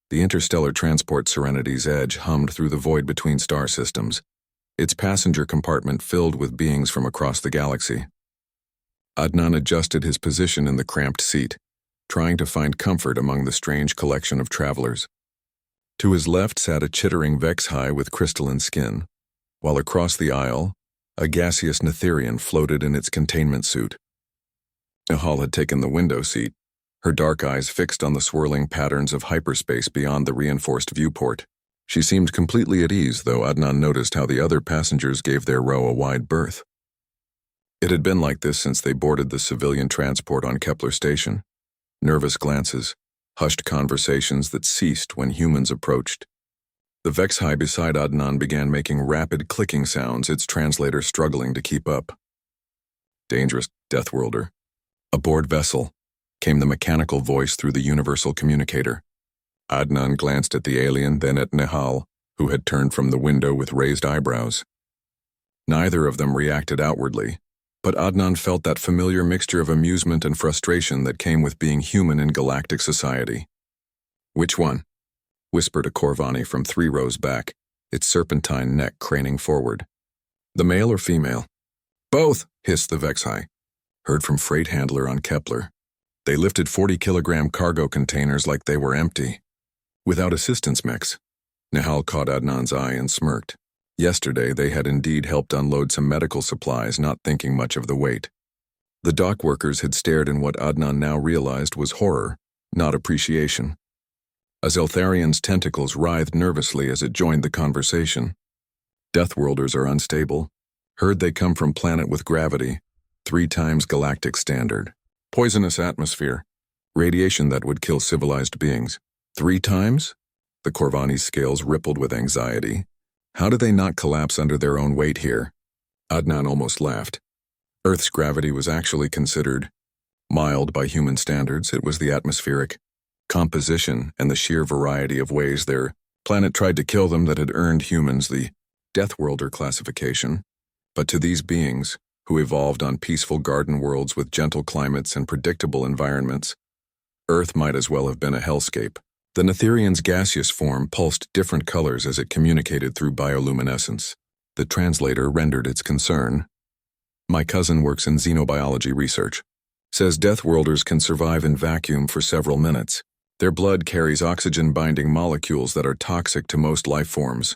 The interstellar transport Serenity's Edge hummed through the void between star systems, its passenger compartment filled with beings from across the galaxy. Adnan adjusted his position in the cramped seat, trying to find comfort among the strange collection of travelers. To his left sat a chittering Vexhai with crystalline skin, while across the aisle, a gaseous Netherian floated in its containment suit. Nihal had taken the window seat, her dark eyes fixed on the swirling patterns of hyperspace beyond the reinforced viewport. She seemed completely at ease, though Adnan noticed how the other passengers gave their row a wide berth. It had been like this since they boarded the civilian transport on Kepler Station. Nervous glances, hushed conversations that ceased when humans approached. The Vexhai beside Adnan began making rapid clicking sounds, its translator struggling to keep up. "Dangerous, Deathworlder. Aboard vessel," came the mechanical voice through the universal communicator. Adnan glanced at the alien, then at Nihal, who had turned from the window with raised eyebrows. Neither of them reacted outwardly, but Adnan felt that familiar mixture of amusement and frustration that came with being human in galactic society. "Which one?" whispered a Corvani from 3 rows back, its serpentine neck craning forward. "The male or female?" "Both," hissed the Vexhai. Heard from freight handler on Kepler. They lifted 40-kilogram cargo containers like they were empty. Without assistance mechs. Nihal caught Adnan's eye and smirked. Yesterday they had indeed helped unload some medical supplies, not thinking much of the weight. The dock workers had stared in what Adnan now realized was horror, not appreciation. A Zeltharian's tentacles writhed nervously as it joined the conversation. "Deathworlders are unstable. Heard they come from planet with gravity, 3 times galactic standard. Poisonous atmosphere. Radiation that would kill civilized beings. 3 times?" The Corvani's scales rippled with anxiety. How did they not collapse under their own weight here? Adnan almost laughed. Earth's gravity was actually considered mild by human standards. It was the atmospheric composition and the sheer variety of ways their planet tried to kill them that had earned humans the Deathworlder classification. But to these beings, who evolved on peaceful garden worlds with gentle climates and predictable environments, Earth might as well have been a hellscape. The Netherian's gaseous form pulsed different colors as it communicated through bioluminescence. The translator rendered its concern. "My cousin works in xenobiology research. Says Deathworlders can survive in vacuum for several minutes. Their blood carries oxygen-binding molecules that are toxic to most life forms."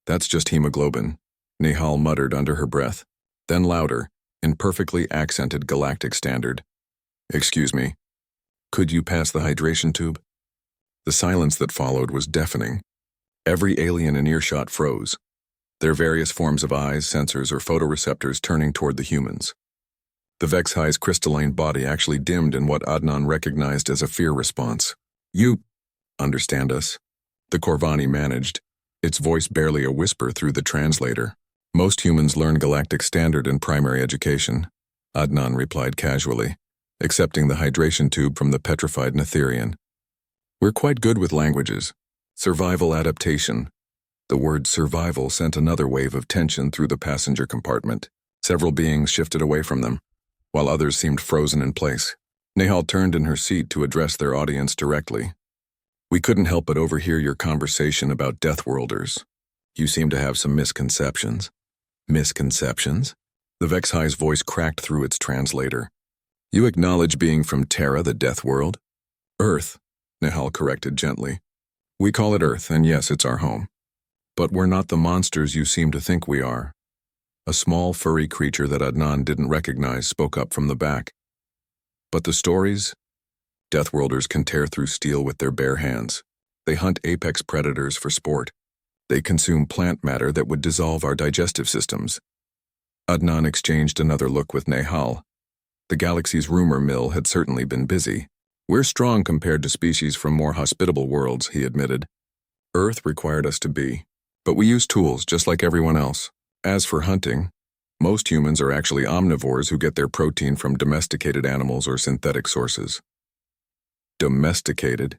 "That's just hemoglobin," Nihal muttered under her breath. Then louder, in perfectly accented galactic standard. "Excuse me. Could you pass the hydration tube?" The silence that followed was deafening. Every alien in earshot froze, their various forms of eyes, sensors, or photoreceptors turning toward the humans. The Vexhai's crystalline body actually dimmed in what Adnan recognized as a fear response. "You understand us?" The Corvani managed, its voice barely a whisper through the translator. "Most humans learn galactic standard in primary education," Adnan replied casually, accepting the hydration tube from the petrified Netherian. "We're quite good with languages. Survival adaptation." The word survival sent another wave of tension through the passenger compartment. Several beings shifted away from them, while others seemed frozen in place. Nihal turned in her seat to address their audience directly. "We couldn't help but overhear your conversation about Deathworlders. You seem to have some misconceptions." "Misconceptions?" The Vexhai's voice cracked through its translator. "You acknowledge being from Terra, the Death World?" "Earth," Nihal corrected gently. "We call it Earth, and yes, it's our home. But we're not the monsters you seem to think we are." A small, furry creature that Adnan didn't recognize spoke up from the back. "But the stories? Deathworlders can tear through steel with their bare hands. They hunt apex predators for sport. They consume plant matter that would dissolve our digestive systems." Adnan exchanged another look with Nihal. The galaxy's rumor mill had certainly been busy. "We're strong compared to species from more hospitable worlds," he admitted. "Earth required us to be. But we use tools just like everyone else. As for hunting, most humans are actually omnivores who get their protein from domesticated animals or synthetic sources." Domesticated?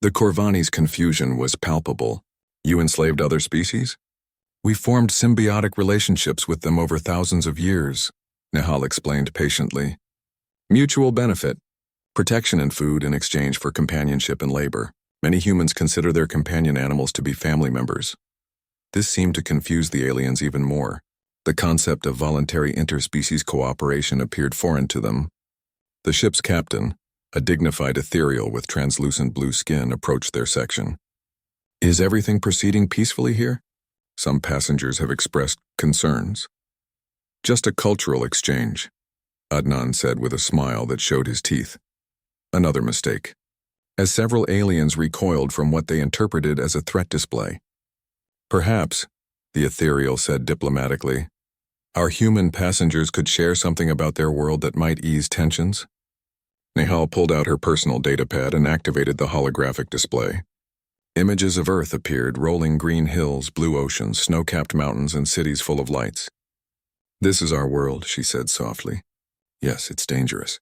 The Corvani's confusion was palpable. "You enslaved other species?" "We formed symbiotic relationships with them over thousands of years," Nihal explained patiently. "Mutual benefit. Protection and food in exchange for companionship and labor. Many humans consider their companion animals to be family members. This seemed to confuse the aliens even more. The concept of voluntary interspecies cooperation appeared foreign to them. The ship's captain, a dignified ethereal with translucent blue skin, approached their section. "Is everything proceeding peacefully here?" Some passengers have expressed concerns. "Just a cultural exchange," Adnan said with a smile that showed his teeth. Another mistake, as several aliens recoiled from what they interpreted as a threat display. "Perhaps," the ethereal said diplomatically, "our human passengers could share something about their world that might ease tensions." Nehal pulled out her personal datapad and activated the holographic display. Images of Earth appeared, rolling green hills, blue oceans, snow-capped mountains, and cities full of lights. "This is our world," she said softly. "Yes, it's dangerous.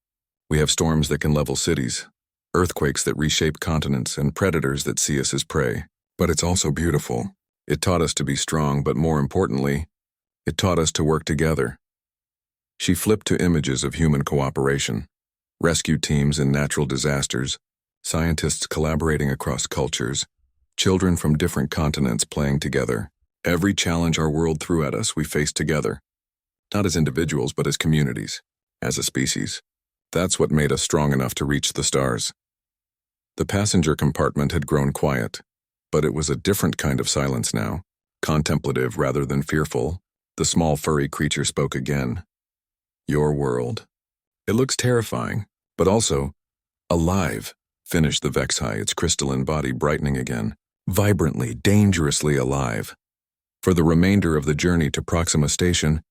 We have storms that can level cities, earthquakes that reshape continents, and predators that see us as prey. But it's also beautiful. It taught us to be strong, but more importantly, it taught us to work together." She flipped to images of human cooperation, rescue teams in natural disasters, scientists collaborating across cultures, children from different continents playing together. Every challenge our world threw at us, we faced together. Not as individuals, but as communities, as a species. That's what made us strong enough to reach the stars. The passenger compartment had grown quiet, but it was a different kind of silence now, contemplative rather than fearful. The small furry creature spoke again. "Your world. It looks terrifying, but also alive," finished the Vexhai, its crystalline body brightening again. "Vibrantly, dangerously alive." For the remainder of the journey to Proxima Station,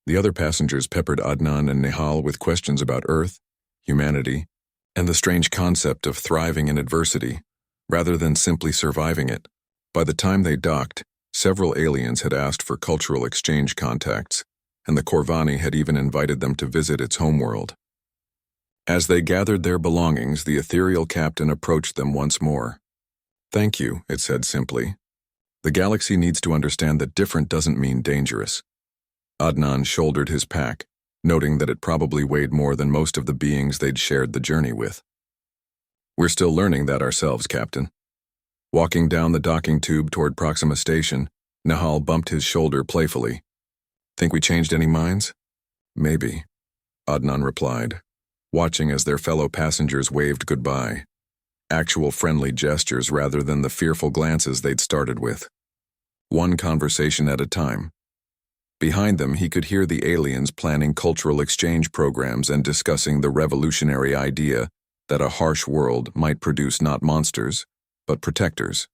the other passengers peppered Adnan and Nehal with questions about Earth, humanity, and the strange concept of thriving in adversity, rather than simply surviving it. By the time they docked, several aliens had asked for cultural exchange contacts, and the Corvani had even invited them to visit its homeworld. As they gathered their belongings, the ethereal captain approached them once more. "Thank you," it said simply. "The galaxy needs to understand that different doesn't mean dangerous." Adnan shouldered his pack, noting that it probably weighed more than most of the beings they'd shared the journey with. "We're still learning that ourselves, Captain." Walking down the docking tube toward Proxima Station, Nehal bumped his shoulder playfully. "Think we changed any minds?" "Maybe," Adnan replied, watching as their fellow passengers waved goodbye. Actual friendly gestures rather than the fearful glances they'd started with. One conversation at a time. Behind them, he could hear the aliens planning cultural exchange programs and discussing the revolutionary idea that a harsh world might produce not monsters, but protectors.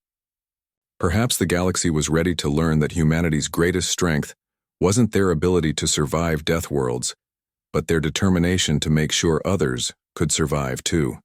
Perhaps the galaxy was ready to learn that humanity's greatest strength wasn't their ability to survive death worlds, but their determination to make sure others could survive too.